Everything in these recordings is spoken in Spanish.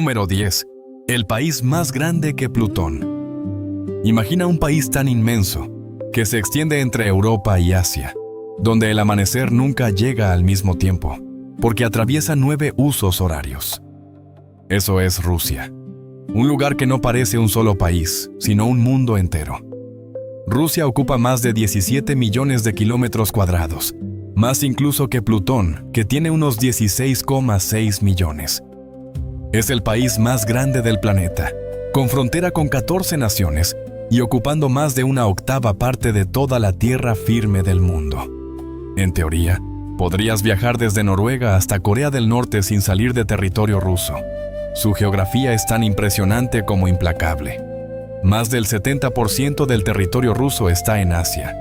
Número 10. El país más grande que Plutón. Imagina un país tan inmenso que se extiende entre Europa y Asia, donde el amanecer nunca llega al mismo tiempo, porque atraviesa 9 usos horarios. Eso es Rusia, un lugar que no parece un solo país, sino un mundo entero. Rusia ocupa más de 17 millones de kilómetros cuadrados, más incluso que Plutón, que tiene unos 16,6 millones. Es el país más grande del planeta, con frontera con 14 naciones y ocupando más de una octava parte de toda la tierra firme del mundo. En teoría, podrías viajar desde Noruega hasta Corea del Norte sin salir de territorio ruso. Su geografía es tan impresionante como implacable. Más del 70% del territorio ruso está en Asia,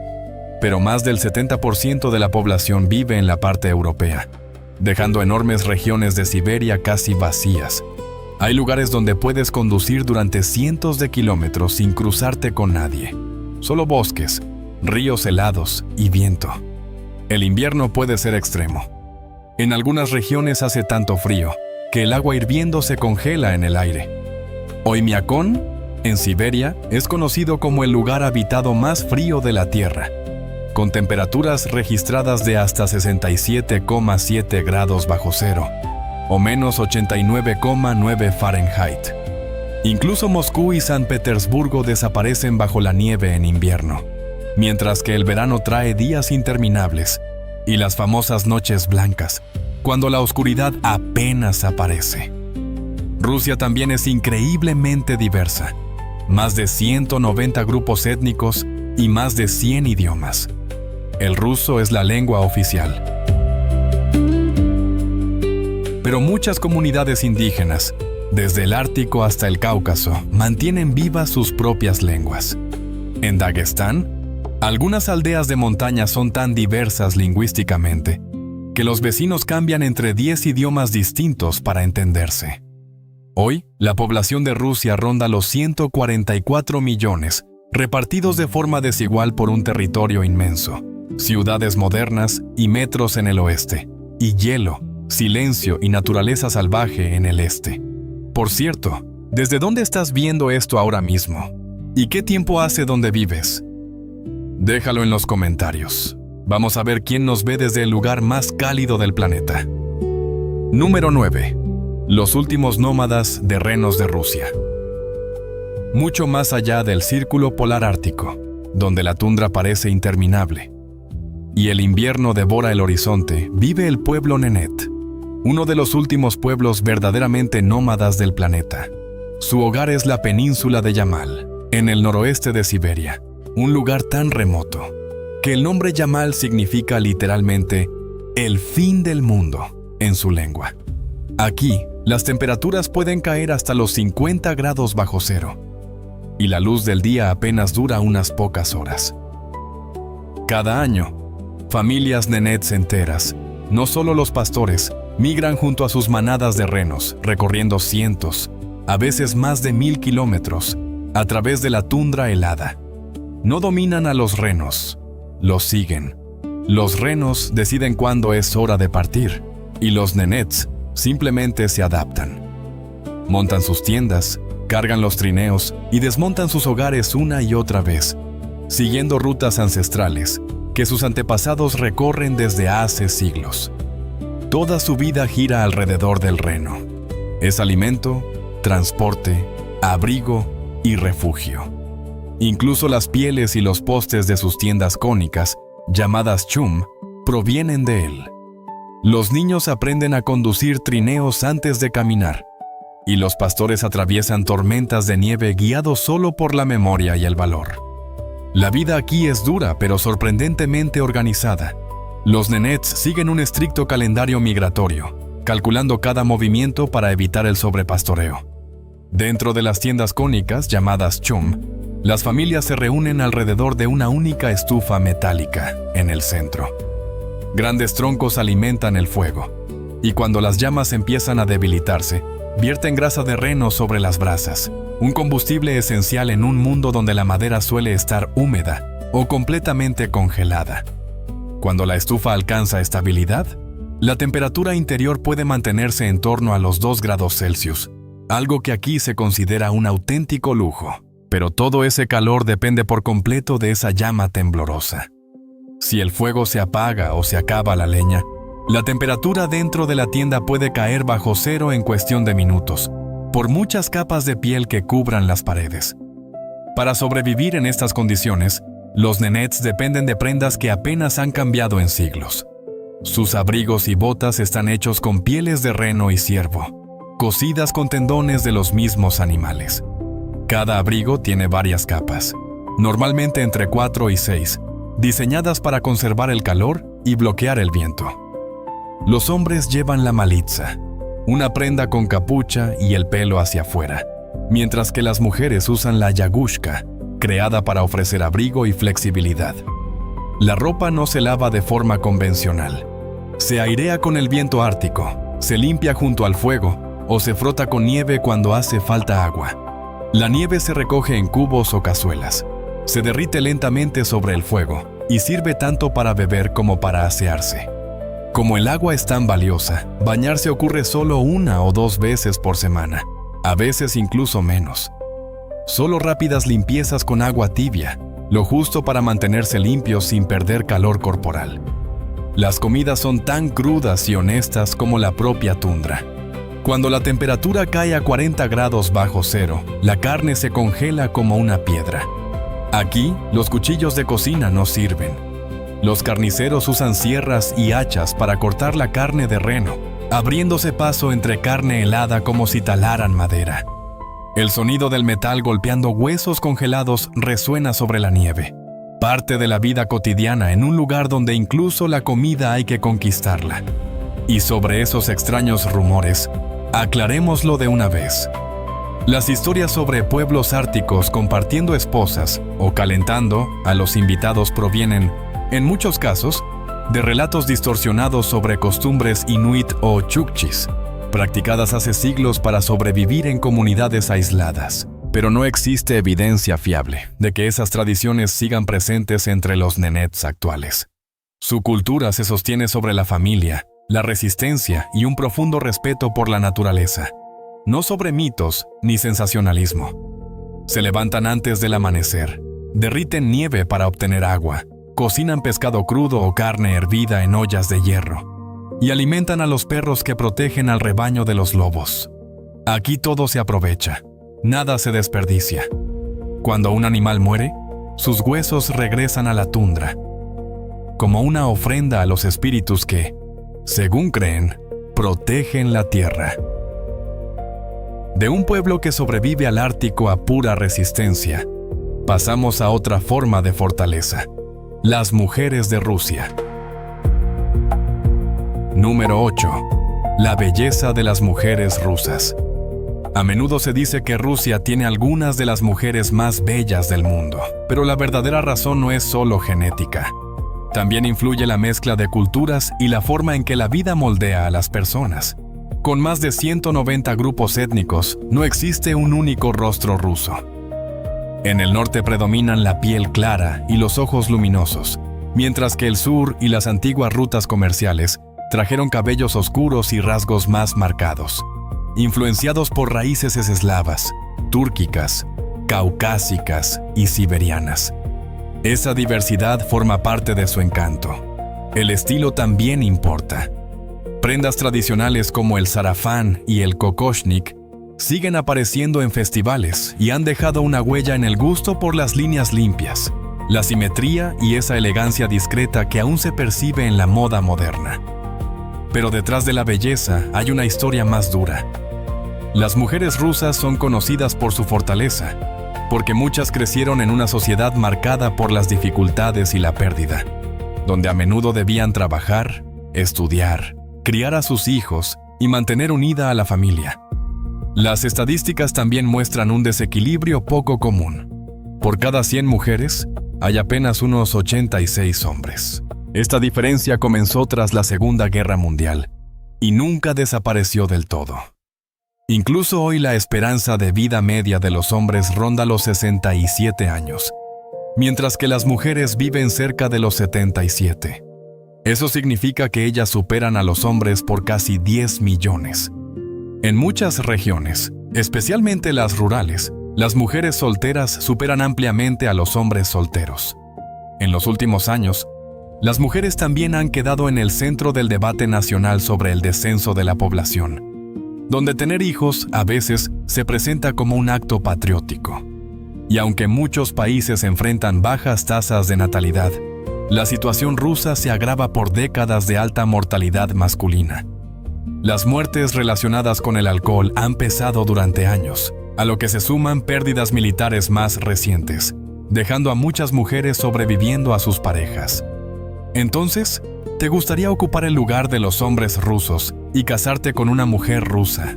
pero más del 70% de la población vive en la parte europea, dejando enormes regiones de Siberia casi vacías. Hay lugares donde puedes conducir durante cientos de kilómetros sin cruzarte con nadie. Solo bosques, ríos helados y viento. El invierno puede ser extremo. En algunas regiones hace tanto frío que el agua hirviendo se congela en el aire. Oymyakon, en Siberia, es conocido como el lugar habitado más frío de la Tierra, con temperaturas registradas de hasta 67,7 grados bajo cero, o menos 89,9 Fahrenheit. Incluso Moscú y San Petersburgo desaparecen bajo la nieve en invierno, mientras que el verano trae días interminables y las famosas noches blancas, cuando la oscuridad apenas aparece. Rusia también es increíblemente diversa. Más de 190 grupos étnicos y más de 100 idiomas. El ruso es la lengua oficial. Pero muchas comunidades indígenas, desde el Ártico hasta el Cáucaso, mantienen vivas sus propias lenguas. En Daguestán, algunas aldeas de montaña son tan diversas lingüísticamente que los vecinos cambian entre 10 idiomas distintos para entenderse. Hoy, la población de Rusia ronda los 144 millones, repartidos de forma desigual por un territorio inmenso. Ciudades modernas y metros en el oeste, y hielo, silencio y naturaleza salvaje en el este. Por cierto, ¿desde dónde estás viendo esto ahora mismo? ¿Y qué tiempo hace donde vives? Déjalo en los comentarios. Vamos a ver quién nos ve desde el lugar más cálido del planeta. Número 9. Los últimos nómadas de renos de Rusia. Mucho más allá del círculo polar ártico, donde la tundra parece interminable, y el invierno devora el horizonte, vive el pueblo Nenet, uno de los últimos pueblos verdaderamente nómadas del planeta. Su hogar es la península de Yamal, en el noroeste de Siberia, un lugar tan remoto, que el nombre Yamal significa literalmente el fin del mundo en su lengua. Aquí, las temperaturas pueden caer hasta los 50 grados bajo cero, y la luz del día apenas dura unas pocas horas. Cada año, familias nenets enteras, no solo los pastores, migran junto a sus manadas de renos, recorriendo cientos, a veces más de 1000 kilómetros, a través de la tundra helada. No dominan a los renos, los siguen. Los renos deciden cuándo es hora de partir, y los nenets simplemente se adaptan. Montan sus tiendas, cargan los trineos y desmontan sus hogares una y otra vez, siguiendo rutas ancestrales que sus antepasados recorren desde hace siglos. Toda su vida gira alrededor del reno. Es alimento, transporte, abrigo y refugio. Incluso las pieles y los postes de sus tiendas cónicas, llamadas chum, provienen de él. Los niños aprenden a conducir trineos antes de caminar, y los pastores atraviesan tormentas de nieve guiados solo por la memoria y el valor. La vida aquí es dura, pero sorprendentemente organizada. Los nenets siguen un estricto calendario migratorio, calculando cada movimiento para evitar el sobrepastoreo. Dentro de las tiendas cónicas, llamadas chum, las familias se reúnen alrededor de una única estufa metálica en el centro. Grandes troncos alimentan el fuego, y cuando las llamas empiezan a debilitarse, vierten grasa de reno sobre las brasas, un combustible esencial en un mundo donde la madera suele estar húmeda o completamente congelada. Cuando la estufa alcanza estabilidad, la temperatura interior puede mantenerse en torno a los 2 grados Celsius, algo que aquí se considera un auténtico lujo. Pero todo ese calor depende por completo de esa llama temblorosa. Si el fuego se apaga o se acaba la leña, la temperatura dentro de la tienda puede caer bajo cero en cuestión de minutos, por muchas capas de piel que cubran las paredes. Para sobrevivir en estas condiciones, los nenets dependen de prendas que apenas han cambiado en siglos. Sus abrigos y botas están hechos con pieles de reno y ciervo, cosidas con tendones de los mismos animales. Cada abrigo tiene varias capas, normalmente entre 4 y 6, diseñadas para conservar el calor y bloquear el viento. Los hombres llevan la malitza, una prenda con capucha y el pelo hacia afuera, mientras que las mujeres usan la yagushka, creada para ofrecer abrigo y flexibilidad. La ropa no se lava de forma convencional. Se airea con el viento ártico, se limpia junto al fuego o se frota con nieve cuando hace falta agua. La nieve se recoge en cubos o cazuelas. Se derrite lentamente sobre el fuego y sirve tanto para beber como para asearse. Como el agua es tan valiosa, bañarse ocurre solo 1 o 2 veces por semana, a veces incluso menos. Solo rápidas limpiezas con agua tibia, lo justo para mantenerse limpios sin perder calor corporal. Las comidas son tan crudas y honestas como la propia tundra. Cuando la temperatura cae a 40 grados bajo cero, la carne se congela como una piedra. Aquí, los cuchillos de cocina no sirven. Los carniceros usan sierras y hachas para cortar la carne de reno, abriéndose paso entre carne helada como si talaran madera. El sonido del metal golpeando huesos congelados resuena sobre la nieve, parte de la vida cotidiana en un lugar donde incluso la comida hay que conquistarla. Y sobre esos extraños rumores, aclarémoslo de una vez. Las historias sobre pueblos árticos compartiendo esposas o calentando a los invitados provienen, en muchos casos, de relatos distorsionados sobre costumbres inuit o chukchis, practicadas hace siglos para sobrevivir en comunidades aisladas. Pero no existe evidencia fiable de que esas tradiciones sigan presentes entre los nenets actuales. Su cultura se sostiene sobre la familia, la resistencia y un profundo respeto por la naturaleza, no sobre mitos ni sensacionalismo. Se levantan antes del amanecer, derriten nieve para obtener agua, cocinan pescado crudo o carne hervida en ollas de hierro, y alimentan a los perros que protegen al rebaño de los lobos. Aquí todo se aprovecha, nada se desperdicia. Cuando un animal muere, sus huesos regresan a la tundra, como una ofrenda a los espíritus que, según creen, protegen la tierra. De un pueblo que sobrevive al Ártico a pura resistencia, pasamos a otra forma de fortaleza: las mujeres de Rusia. Número 8. La belleza de las mujeres rusas. A menudo se dice que Rusia tiene algunas de las mujeres más bellas del mundo, pero la verdadera razón no es solo genética. También influye la mezcla de culturas y la forma en que la vida moldea a las personas. Con más de 190 grupos étnicos, no existe un único rostro ruso. En el norte predominan la piel clara y los ojos luminosos, mientras que el sur y las antiguas rutas comerciales trajeron cabellos oscuros y rasgos más marcados, influenciados por raíces eslavas, túrquicas, caucásicas y siberianas. Esa diversidad forma parte de su encanto. El estilo también importa. Prendas tradicionales como el sarafán y el kokoshnik siguen apareciendo en festivales y han dejado una huella en el gusto por las líneas limpias, la simetría y esa elegancia discreta que aún se percibe en la moda moderna. Pero detrás de la belleza hay una historia más dura. Las mujeres rusas son conocidas por su fortaleza, porque muchas crecieron en una sociedad marcada por las dificultades y la pérdida, donde a menudo debían trabajar, estudiar, criar a sus hijos y mantener unida a la familia. Las estadísticas también muestran un desequilibrio poco común. Por cada 100 mujeres, hay apenas unos 86 hombres. Esta diferencia comenzó tras la Segunda Guerra Mundial y nunca desapareció del todo. Incluso hoy la esperanza de vida media de los hombres ronda los 67 años, mientras que las mujeres viven cerca de los 77. Eso significa que ellas superan a los hombres por casi 10 millones. En muchas regiones, Especialmente las rurales, las mujeres solteras superan ampliamente a los hombres solteros. En los últimos años, las mujeres también han quedado en el centro del debate nacional sobre el descenso de la población, donde tener hijos a veces se presenta como un acto patriótico. Y aunque muchos países enfrentan bajas tasas de natalidad, la situación rusa se agrava por décadas de alta mortalidad masculina. Las muertes relacionadas con el alcohol han pesado durante años, a lo que se suman pérdidas militares más recientes, dejando a muchas mujeres sobreviviendo a sus parejas. Entonces, ¿te gustaría ocupar el lugar de los hombres rusos y casarte con una mujer rusa?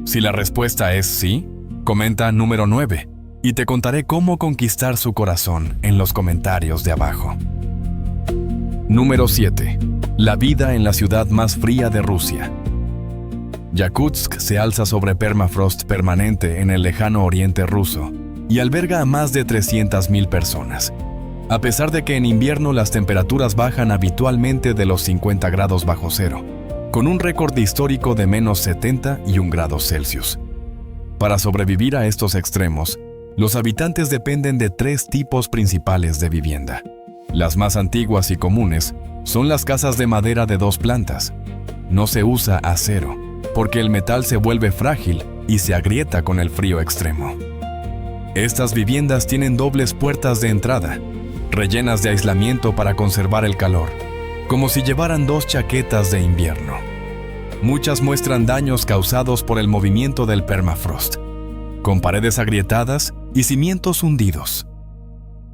Si la respuesta es sí, comenta número 9 y te contaré cómo conquistar su corazón en los comentarios de abajo. Número 7. La vida en la ciudad más fría de Rusia. Yakutsk se alza sobre permafrost permanente en el lejano oriente ruso y alberga a más de 300,000 personas. A pesar de que en invierno las temperaturas bajan habitualmente de los 50 grados bajo cero, con un récord histórico de menos 71 grados Celsius. Para sobrevivir a estos extremos, los habitantes dependen de 3 tipos principales de vivienda. Las más antiguas y comunes son las casas de madera de 2 plantas. No se usa acero, porque el metal se vuelve frágil y se agrieta con el frío extremo. Estas viviendas tienen dobles puertas de entrada, rellenas de aislamiento para conservar el calor, como si llevaran 2 chaquetas de invierno. Muchas muestran daños causados por el movimiento del permafrost, con paredes agrietadas y cimientos hundidos.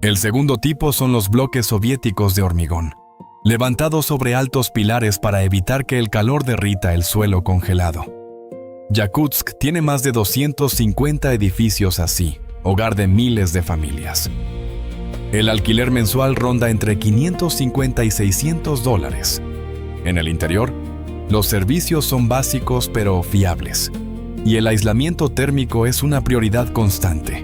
El segundo tipo son los bloques soviéticos de hormigón, levantados sobre altos pilares para evitar que el calor derrita el suelo congelado. Yakutsk tiene más de 250 edificios así, hogar de miles de familias. El alquiler mensual ronda entre $550 y $600. En el interior, los servicios son básicos pero fiables, y el aislamiento térmico es una prioridad constante.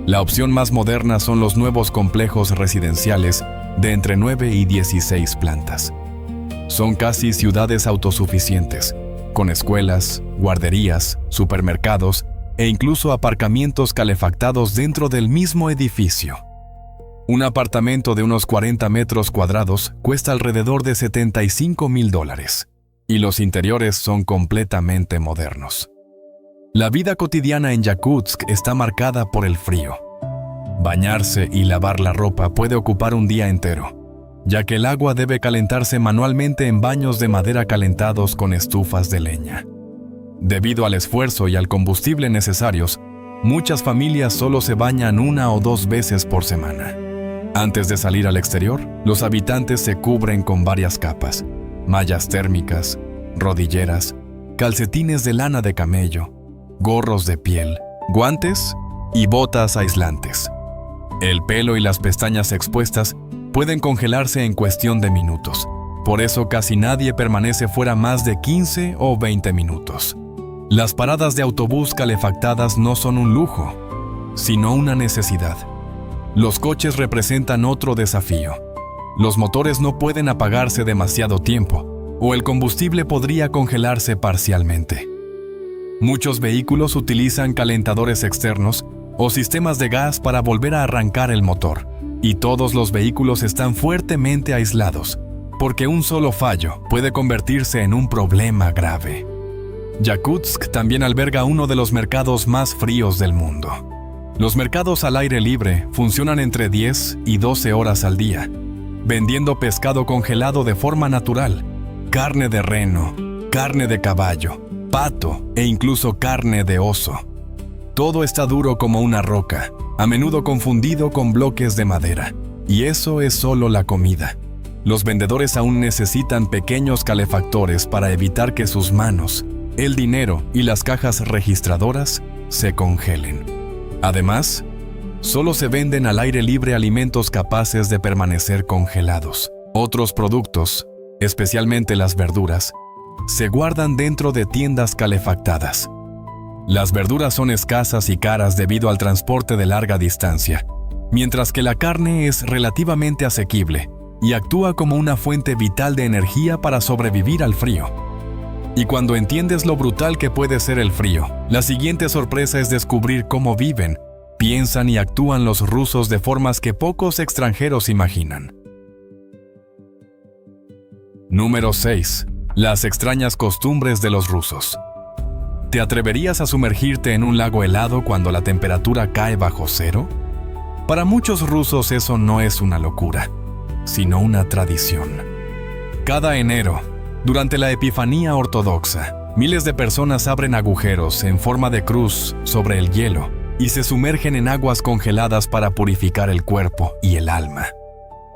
La opción más moderna son los nuevos complejos residenciales de entre 9 y 16 plantas. Son casi ciudades autosuficientes, con escuelas, guarderías, supermercados e incluso aparcamientos calefactados dentro del mismo edificio. Un apartamento de unos 40 metros cuadrados cuesta alrededor de $75,000 y los interiores son completamente modernos. La vida cotidiana en Yakutsk está marcada por el frío. Bañarse y lavar la ropa puede ocupar un día entero, ya que el agua debe calentarse manualmente en baños de madera calentados con estufas de leña. Debido al esfuerzo y al combustible necesarios, muchas familias solo se bañan 1 o 2 veces por semana. Antes de salir al exterior, los habitantes se cubren con varias capas, mallas térmicas, rodilleras, calcetines de lana de camello, gorros de piel, guantes y botas aislantes. El pelo y las pestañas expuestas pueden congelarse en cuestión de minutos. Por eso casi nadie permanece fuera más de 15 o 20 minutos. Las paradas de autobús calefactadas no son un lujo, sino una necesidad. Los coches representan otro desafío. Los motores no pueden apagarse demasiado tiempo, o el combustible podría congelarse parcialmente. Muchos vehículos utilizan calentadores externos o sistemas de gas para volver a arrancar el motor, y todos los vehículos están fuertemente aislados, porque un solo fallo puede convertirse en un problema grave. Yakutsk también alberga uno de los mercados más fríos del mundo. Los mercados al aire libre funcionan entre 10 y 12 horas al día, vendiendo pescado congelado de forma natural, carne de reno, carne de caballo, pato e incluso carne de oso. Todo está duro como una roca, a menudo confundido con bloques de madera, y eso es solo la comida. Los vendedores aún necesitan pequeños calefactores para evitar que sus manos, el dinero y las cajas registradoras se congelen. Además, solo se venden al aire libre alimentos capaces de permanecer congelados. Otros productos, especialmente las verduras, se guardan dentro de tiendas calefactadas. Las verduras son escasas y caras debido al transporte de larga distancia, mientras que la carne es relativamente asequible y actúa como una fuente vital de energía para sobrevivir al frío. Y cuando entiendes lo brutal que puede ser el frío, la siguiente sorpresa es descubrir cómo viven, piensan y actúan los rusos de formas que pocos extranjeros imaginan. Número 6. Las extrañas costumbres de los rusos. ¿Te atreverías a sumergirte en un lago helado cuando la temperatura cae bajo cero? Para muchos rusos eso no es una locura, sino una tradición. Cada enero, durante la Epifanía Ortodoxa, miles de personas abren agujeros en forma de cruz sobre el hielo y se sumergen en aguas congeladas para purificar el cuerpo y el alma.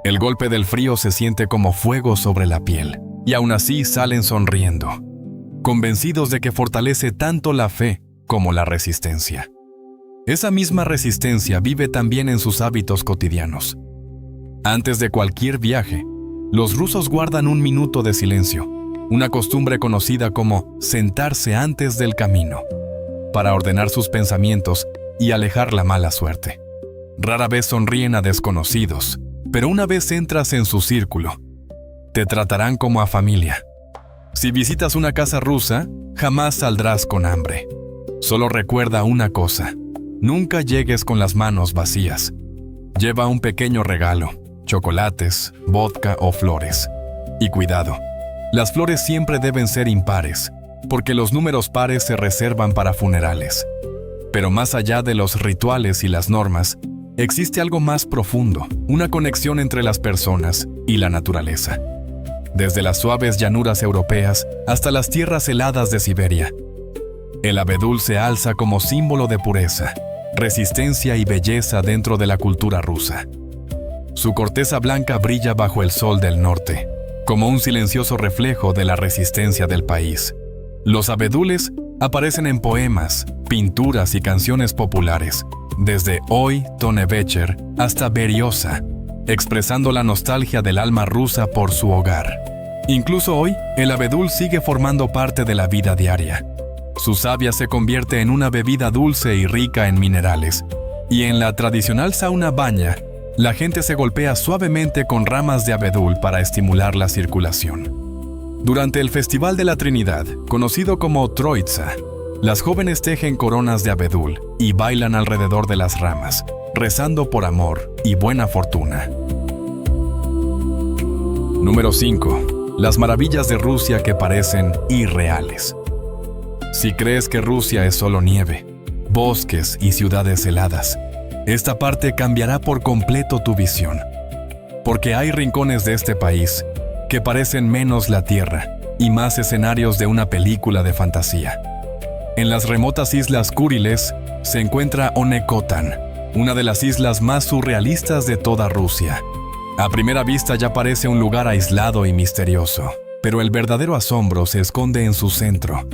El golpe del frío se siente como fuego sobre la piel, y aún así salen sonriendo, convencidos de que fortalece tanto la fe como la resistencia. Esa misma resistencia vive también en sus hábitos cotidianos. Antes de cualquier viaje, los rusos guardan un minuto de silencio, una costumbre conocida como sentarse antes del camino, para ordenar sus pensamientos y alejar la mala suerte. Rara vez sonríen a desconocidos, pero una vez entras en su círculo, te tratarán como a familia. Si visitas una casa rusa, jamás saldrás con hambre. Solo recuerda una cosa: nunca llegues con las manos vacías. Lleva un pequeño regalo, chocolates, vodka o flores. Y cuidado, las flores siempre deben ser impares, porque los números pares se reservan para funerales. Pero más allá de los rituales y las normas, existe algo más profundo, una conexión entre las personas y la naturaleza. Desde las suaves llanuras europeas hasta las tierras heladas de Siberia, el abedul se alza como símbolo de pureza, resistencia y belleza dentro de la cultura rusa. Su corteza blanca brilla bajo el sol del norte, como un silencioso reflejo de la resistencia del país. Los abedules aparecen en poemas, pinturas y canciones populares, desde Oi to Nevecher hasta Beriosa, expresando la nostalgia del alma rusa por su hogar. Incluso hoy, el abedul sigue formando parte de la vida diaria. Su savia se convierte en una bebida dulce y rica en minerales, y en la tradicional sauna baña, la gente se golpea suavemente con ramas de abedul para estimular la circulación. Durante el Festival de la Trinidad, conocido como Troitsa, las jóvenes tejen coronas de abedul y bailan alrededor de las ramas, rezando por amor y buena fortuna. Número 5. Las maravillas de Rusia que parecen irreales. Si crees que Rusia es solo nieve, bosques y ciudades heladas, esta parte cambiará por completo tu visión. Porque hay rincones de este país que parecen menos la tierra y más escenarios de una película de fantasía. En las remotas islas Kuriles se encuentra Onekotan, una de las islas más surrealistas de toda Rusia. A primera vista ya parece un lugar aislado y misterioso, pero el verdadero asombro se esconde en su centro.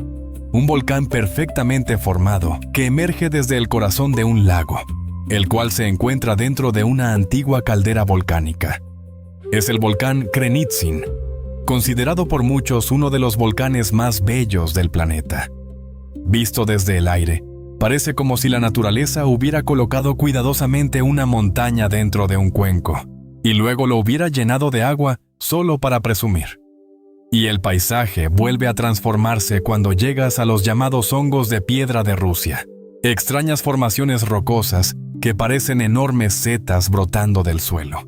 Un volcán perfectamente formado que emerge desde el corazón de un lago, el cual se encuentra dentro de una antigua caldera volcánica. Es el volcán Krenitsin, considerado por muchos uno de los volcanes más bellos del planeta. Visto desde el aire, parece como si la naturaleza hubiera colocado cuidadosamente una montaña dentro de un cuenco, y luego lo hubiera llenado de agua solo para presumir. Y el paisaje vuelve a transformarse cuando llegas a los llamados hongos de piedra de Rusia, extrañas formaciones rocosas que parecen enormes setas brotando del suelo.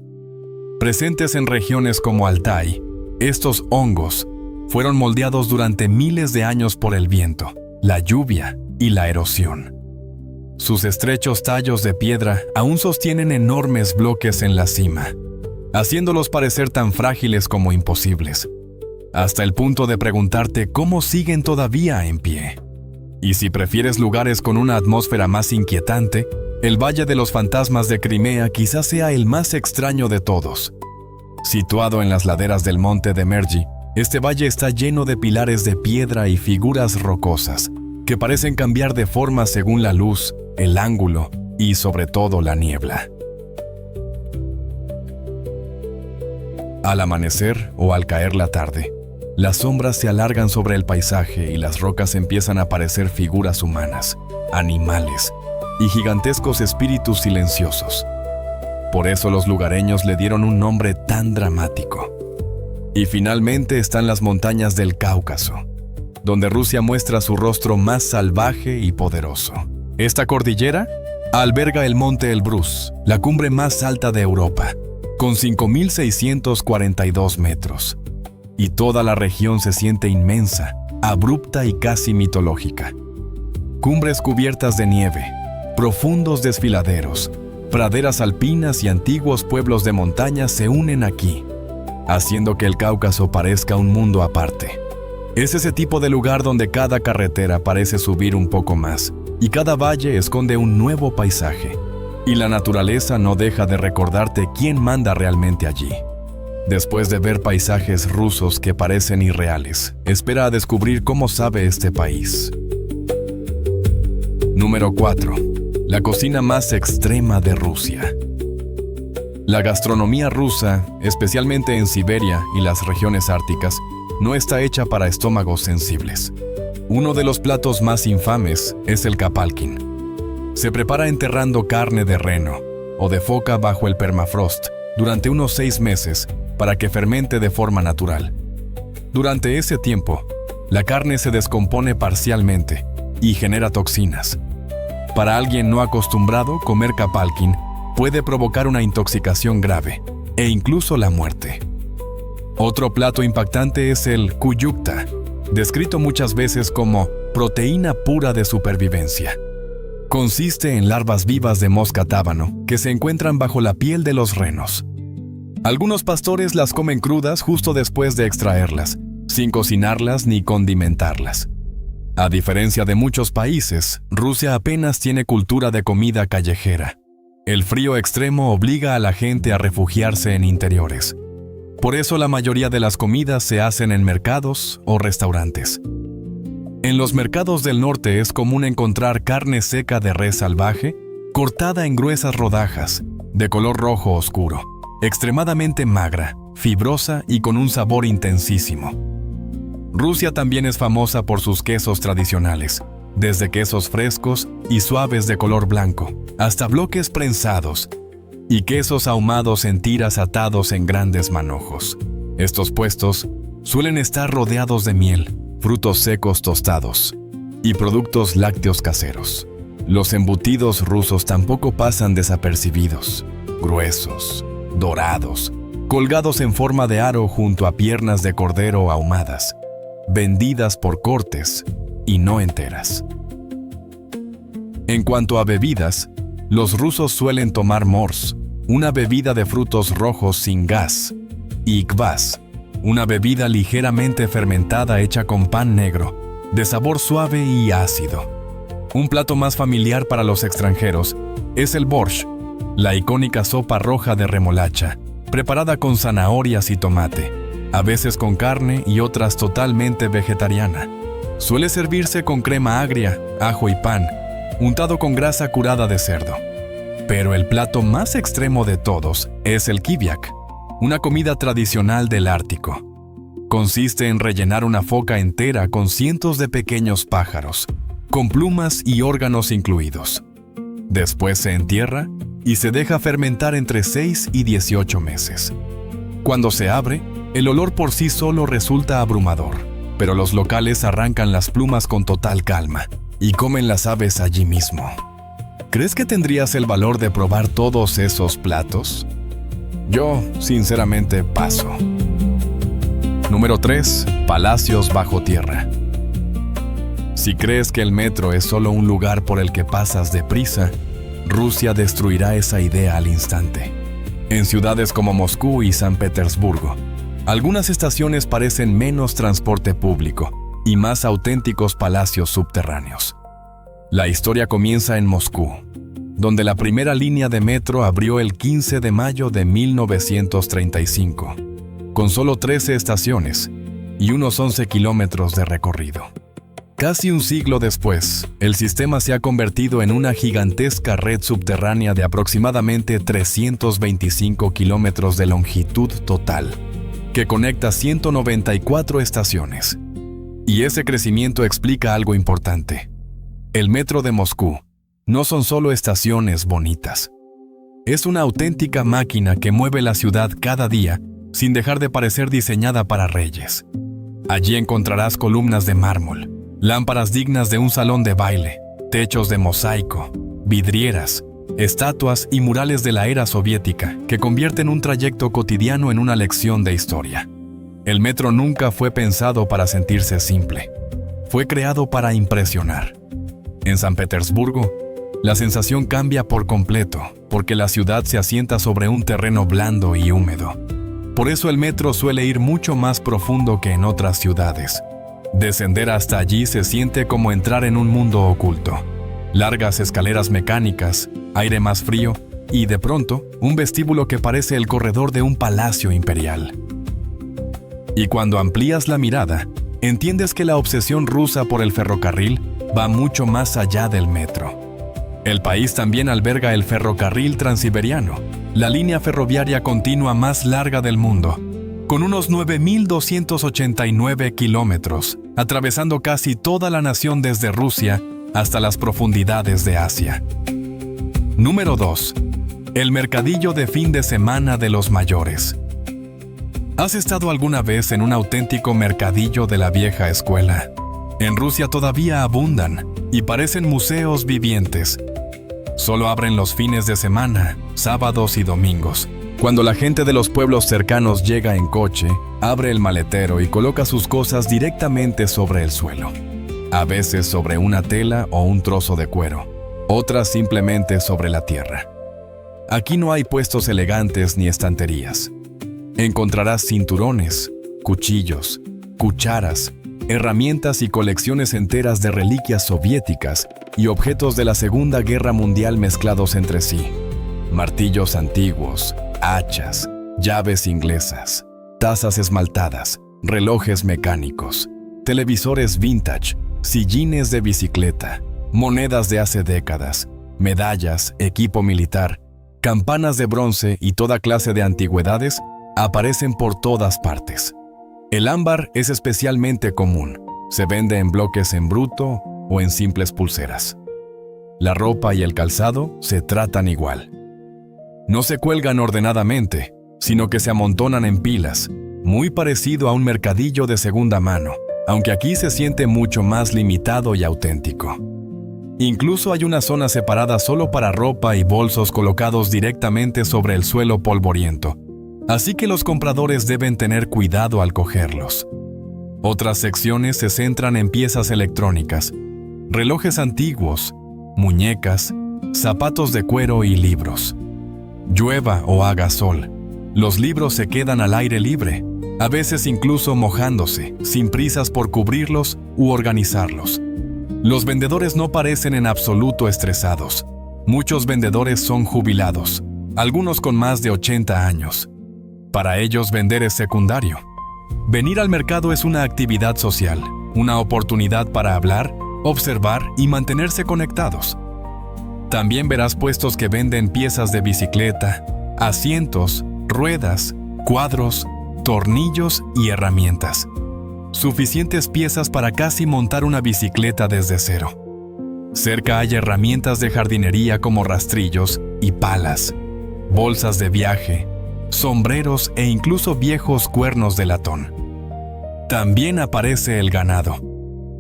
Presentes en regiones como Altai, estos hongos fueron moldeados durante miles de años por el viento, la lluvia y la erosión. Sus estrechos tallos de piedra aún sostienen enormes bloques en la cima, haciéndolos parecer tan frágiles como imposibles, hasta el punto de preguntarte cómo siguen todavía en pie. Y si prefieres lugares con una atmósfera más inquietante, el Valle de los Fantasmas de Crimea quizás sea el más extraño de todos. Situado en las laderas del monte de Mergy, este valle está lleno de pilares de piedra y figuras rocosas, que parecen cambiar de forma según la luz, el ángulo y sobre todo la niebla. Al amanecer o al caer la tarde, las sombras se alargan sobre el paisaje y las rocas empiezan a aparecer figuras humanas, animales y gigantescos espíritus silenciosos. Por eso los lugareños le dieron un nombre tan dramático. Y finalmente están las montañas del Cáucaso, donde Rusia muestra su rostro más salvaje y poderoso. Esta cordillera alberga el monte Elbrus, la cumbre más alta de Europa, con 5.642 metros. Y toda la región se siente inmensa, abrupta y casi mitológica. Cumbres cubiertas de nieve, profundos desfiladeros, praderas alpinas y antiguos pueblos de montaña se unen aquí, haciendo que el Cáucaso parezca un mundo aparte. Es ese tipo de lugar donde cada carretera parece subir un poco más y cada valle esconde un nuevo paisaje. Y la naturaleza no deja de recordarte quién manda realmente allí. Después de ver paisajes rusos que parecen irreales, espera a descubrir cómo sabe este país. Número 4. La cocina más extrema de Rusia. La gastronomía rusa, especialmente en Siberia y las regiones árticas, no está hecha para estómagos sensibles. Uno de los platos más infames es el kapalkin. Se prepara enterrando carne de reno o de foca bajo el permafrost durante unos 6 meses para que fermente de forma natural. Durante ese tiempo, la carne se descompone parcialmente y genera toxinas. Para alguien no acostumbrado, comer kapalkin puede provocar una intoxicación grave e incluso la muerte. Otro plato impactante es el kuyukta, descrito muchas veces como proteína pura de supervivencia. Consiste en larvas vivas de mosca tábano que se encuentran bajo la piel de los renos. Algunos pastores las comen crudas justo después de extraerlas, sin cocinarlas ni condimentarlas. A diferencia de muchos países, Rusia apenas tiene cultura de comida callejera. El frío extremo obliga a la gente a refugiarse en interiores. Por eso la mayoría de las comidas se hacen en mercados o restaurantes. En los mercados del norte es común encontrar carne seca de res salvaje, cortada en gruesas rodajas, de color rojo oscuro, extremadamente magra, fibrosa y con un sabor intensísimo. Rusia también es famosa por sus quesos tradicionales, desde quesos frescos y suaves de color blanco, hasta bloques prensados, y quesos ahumados en tiras atados en grandes manojos. Estos puestos suelen estar rodeados de miel, frutos secos tostados y productos lácteos caseros. Los embutidos rusos tampoco pasan desapercibidos, gruesos, dorados, colgados en forma de aro junto a piernas de cordero ahumadas, vendidas por cortes y no enteras. En cuanto a bebidas, los rusos suelen tomar mors, una bebida de frutos rojos sin gas, y kvass, una bebida ligeramente fermentada hecha con pan negro, de sabor suave y ácido. Un plato más familiar para los extranjeros es el borscht, la icónica sopa roja de remolacha, preparada con zanahorias y tomate, a veces con carne y otras totalmente vegetariana. Suele servirse con crema agria, ajo y pan, untado con grasa curada de cerdo. Pero el plato más extremo de todos es el kiviak, una comida tradicional del Ártico. Consiste en rellenar una foca entera con cientos de pequeños pájaros, con plumas y órganos incluidos. Después se entierra y se deja fermentar entre 6 y 18 meses. Cuando se abre, el olor por sí solo resulta abrumador, pero los locales arrancan las plumas con total calma y comen las aves allí mismo. ¿Crees que tendrías el valor de probar todos esos platos? Yo, sinceramente, paso. Número 3. Palacios bajo tierra. Si crees que el metro es solo un lugar por el que pasas deprisa, Rusia destruirá esa idea al instante. En ciudades como Moscú y San Petersburgo, algunas estaciones parecen menos transporte público y más auténticos palacios subterráneos. La historia comienza en Moscú, donde la primera línea de metro abrió el 15 de mayo de 1935, con solo 13 estaciones y unos 11 kilómetros de recorrido. Casi un siglo después, el sistema se ha convertido en una gigantesca red subterránea de aproximadamente 325 kilómetros de longitud total, que conecta 194 estaciones. Y ese crecimiento explica algo importante. El metro de Moscú no son solo estaciones bonitas. Es una auténtica máquina que mueve la ciudad cada día sin dejar de parecer diseñada para reyes. Allí encontrarás columnas de mármol, lámparas dignas de un salón de baile, techos de mosaico, vidrieras, estatuas y murales de la era soviética que convierten un trayecto cotidiano en una lección de historia. El metro nunca fue pensado para sentirse simple. Fue creado para impresionar. En San Petersburgo, la sensación cambia por completo, porque la ciudad se asienta sobre un terreno blando y húmedo. Por eso el metro suele ir mucho más profundo que en otras ciudades. Descender hasta allí se siente como entrar en un mundo oculto. Largas escaleras mecánicas, aire más frío y, de pronto, un vestíbulo que parece el corredor de un palacio imperial. Y cuando amplías la mirada, entiendes que la obsesión rusa por el ferrocarril va mucho más allá del metro. El país también alberga el ferrocarril transiberiano, la línea ferroviaria continua más larga del mundo, con unos 9.289 kilómetros, atravesando casi toda la nación desde Rusia hasta las profundidades de Asia. Número 2. El mercadillo de fin de semana de los mayores. ¿Has estado alguna vez en un auténtico mercadillo de la vieja escuela? En Rusia todavía abundan y parecen museos vivientes. Solo abren los fines de semana, sábados y domingos. Cuando la gente de los pueblos cercanos llega en coche, abre el maletero y coloca sus cosas directamente sobre el suelo. A veces sobre una tela o un trozo de cuero, otras simplemente sobre la tierra. Aquí no hay puestos elegantes ni estanterías. Encontrarás cinturones, cuchillos, cucharas, herramientas y colecciones enteras de reliquias soviéticas y objetos de la Segunda Guerra Mundial mezclados entre sí. Martillos antiguos, hachas, llaves inglesas, tazas esmaltadas, relojes mecánicos, televisores vintage, sillines de bicicleta, monedas de hace décadas, medallas, equipo militar, campanas de bronce y toda clase de antigüedades aparecen por todas partes. El ámbar es especialmente común. Se vende en bloques en bruto o en simples pulseras. La ropa y el calzado se tratan igual. No se cuelgan ordenadamente, sino que se amontonan en pilas, muy parecido a un mercadillo de segunda mano, aunque aquí se siente mucho más limitado y auténtico. Incluso hay una zona separada solo para ropa y bolsos colocados directamente sobre el suelo polvoriento, así que los compradores deben tener cuidado al cogerlos. Otras secciones se centran en piezas electrónicas, relojes antiguos, muñecas, zapatos de cuero y libros. Llueva o haga sol, los libros se quedan al aire libre, a veces incluso mojándose, sin prisas por cubrirlos u organizarlos. Los vendedores no parecen en absoluto estresados. Muchos vendedores son jubilados, algunos con más de 80 años. Para ellos vender es secundario. Venir al mercado es una actividad social, una oportunidad para hablar, observar y mantenerse conectados. También verás puestos que venden piezas de bicicleta, asientos, ruedas, cuadros, tornillos y herramientas. Suficientes piezas para casi montar una bicicleta desde cero. Cerca hay herramientas de jardinería como rastrillos y palas, bolsas de viaje, sombreros e incluso viejos cuernos de latón. También aparece el ganado.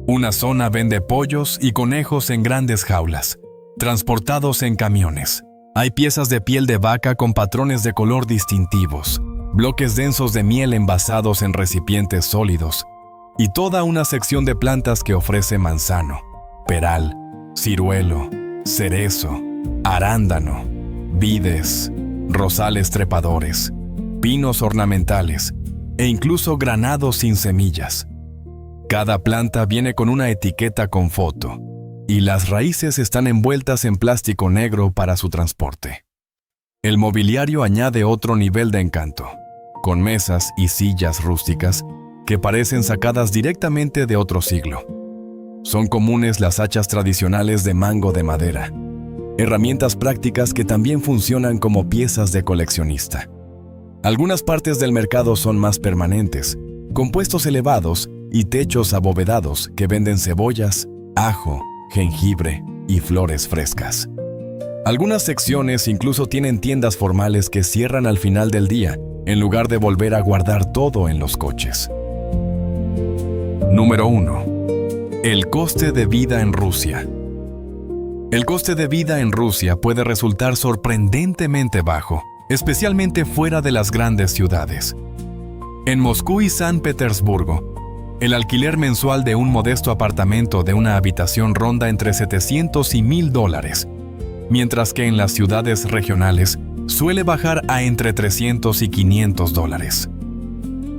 Una zona vende pollos y conejos en grandes jaulas, transportados en camiones. Hay piezas de piel de vaca con patrones de color distintivos, bloques densos de miel envasados en recipientes sólidos, y toda una sección de plantas que ofrece manzano, peral, ciruelo, cerezo, arándano, vides, rosales trepadores, pinos ornamentales e incluso granados sin semillas. Cada planta viene con una etiqueta con foto, y las raíces están envueltas en plástico negro para su transporte. El mobiliario añade otro nivel de encanto, con mesas y sillas rústicas que parecen sacadas directamente de otro siglo. Son comunes las hachas tradicionales de mango de madera, herramientas prácticas que también funcionan como piezas de coleccionista. Algunas partes del mercado son más permanentes, con puestos elevados y techos abovedados que venden cebollas, ajo, jengibre y flores frescas. Algunas secciones incluso tienen tiendas formales que cierran al final del día, en lugar de volver a guardar todo en los coches. Número 1. El coste de vida en Rusia. El coste de vida en Rusia puede resultar sorprendentemente bajo, especialmente fuera de las grandes ciudades. En Moscú y San Petersburgo, el alquiler mensual de un modesto apartamento de una habitación ronda entre $700 y $1,000, mientras que en las ciudades regionales suele bajar a entre $300 y $500.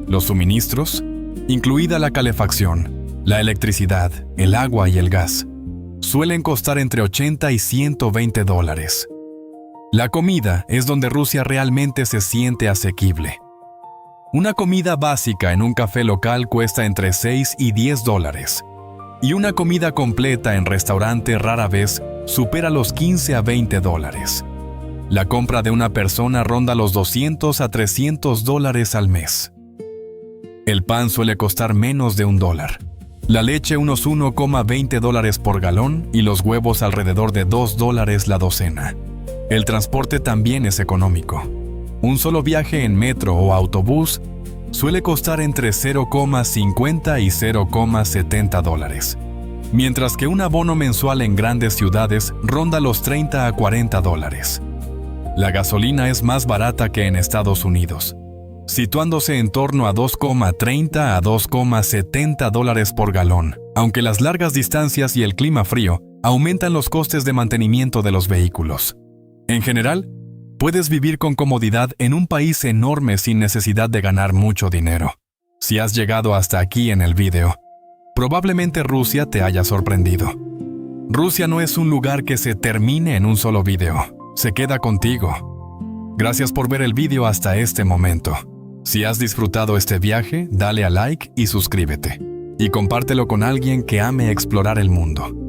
Los suministros, incluida la calefacción, la electricidad, el agua y el gas, suelen costar entre $80 y $120. La comida es donde Rusia realmente se siente asequible. Una comida básica en un café local cuesta entre $6 y $10, y una comida completa en restaurante rara vez supera los $15 a $20. La compra de una persona ronda los $200 a $300 al mes. El pan suele costar menos de $1, la leche unos $1,20 por galón y los huevos alrededor de $2 la docena. El transporte también es económico. Un solo viaje en metro o autobús suele costar entre $0,50 y $0,70, mientras que un abono mensual en grandes ciudades ronda los $30 a $40. La gasolina es más barata que en Estados Unidos, situándose en torno a $2,30 a $2,70 por galón, aunque las largas distancias y el clima frío aumentan los costes de mantenimiento de los vehículos. En general, puedes vivir con comodidad en un país enorme sin necesidad de ganar mucho dinero. Si has llegado hasta aquí en el video, probablemente Rusia te haya sorprendido. Rusia no es un lugar que se termine en un solo video, se queda contigo. Gracias por ver el video hasta este momento. Si has disfrutado este viaje, dale a like y suscríbete. Y compártelo con alguien que ame explorar el mundo.